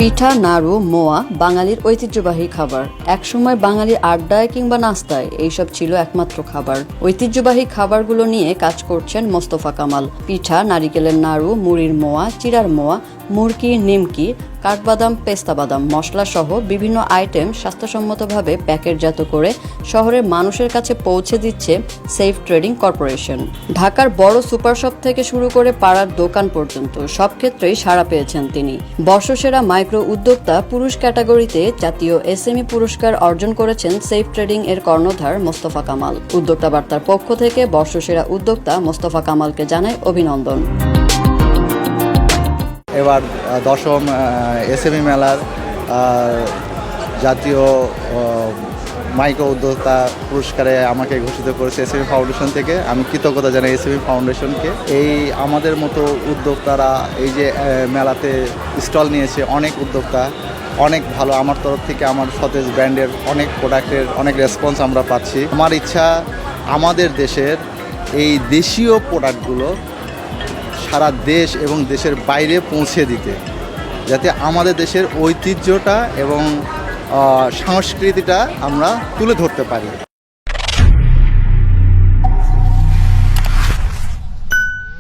পিঠা, নাড়ু, মোয়া বাঙালির ঐতিহ্যবাহী খাবার। একসময় বাঙালির আড্ডায় কিংবা নাস্তায় এইসব ছিল একমাত্র খাবার। ঐতিহ্যবাহী খাবারগুলো নিয়ে কাজ করছেন মোস্তফা কামাল। পিঠা, নারিকেলের নাড়ু, মুড়ির মোয়া, চিড়ার মোয়া, মুরকি, নিমকি, কাঠবাদাম, পেস্তা বাদাম মশলা সহ বিভিন্ন আইটেম স্বাস্থ্যসম্মতভাবে প্যাকেটজাত করে শহরের মানুষের কাছে পৌঁছে দিচ্ছে সেফ ট্রেডিং কর্পোরেশন। ঢাকার বড় সুপার শপ থেকে শুরু করে পাড়ার দোকান পর্যন্ত সব ক্ষেত্রেই সাড়া পেয়েছেন তিনি। বর্ষসেরা মাইক্রো উদ্যোক্তা পুরুষ ক্যাটাগরিতে জাতীয় এসএমই পুরস্কার অর্জন করেছেন সেফ ট্রেডিং এর কর্ণধার মোস্তফা কামাল। উদ্যোক্তা বার্তার পক্ষ থেকে বর্ষসেরা উদ্যোক্তা মোস্তফা কামালকে জানায় অভিনন্দন। এবার 10ম এসএমই মেলার জাতীয় মাইক্রো উদ্যোক্তা পুরস্কারে আমাকে ঘোষিত করেছে এসএমই ফাউন্ডেশন থেকে। আমি কৃতজ্ঞতা জানাই এসএমই ফাউন্ডেশনকে। এই আমাদের মতো উদ্যোক্তারা এই যে মেলাতে স্টল নিয়েছে, অনেক উদ্যোক্তা অনেক ভালো। আমার তরফ থেকে আমার সতেজ ব্র্যান্ডের অনেক প্রোডাক্টের অনেক রেসপন্স আমরা পাচ্ছি। আমার ইচ্ছা আমাদের দেশের এই দেশীয় প্রোডাক্টগুলো সারা দেশ এবং দেশের বাইরে পৌঁছে দিতে, যাতে আমাদের দেশের ঐতিহ্যটা এবং সংস্কৃতিটা আমরা তুলে ধরতে পারি।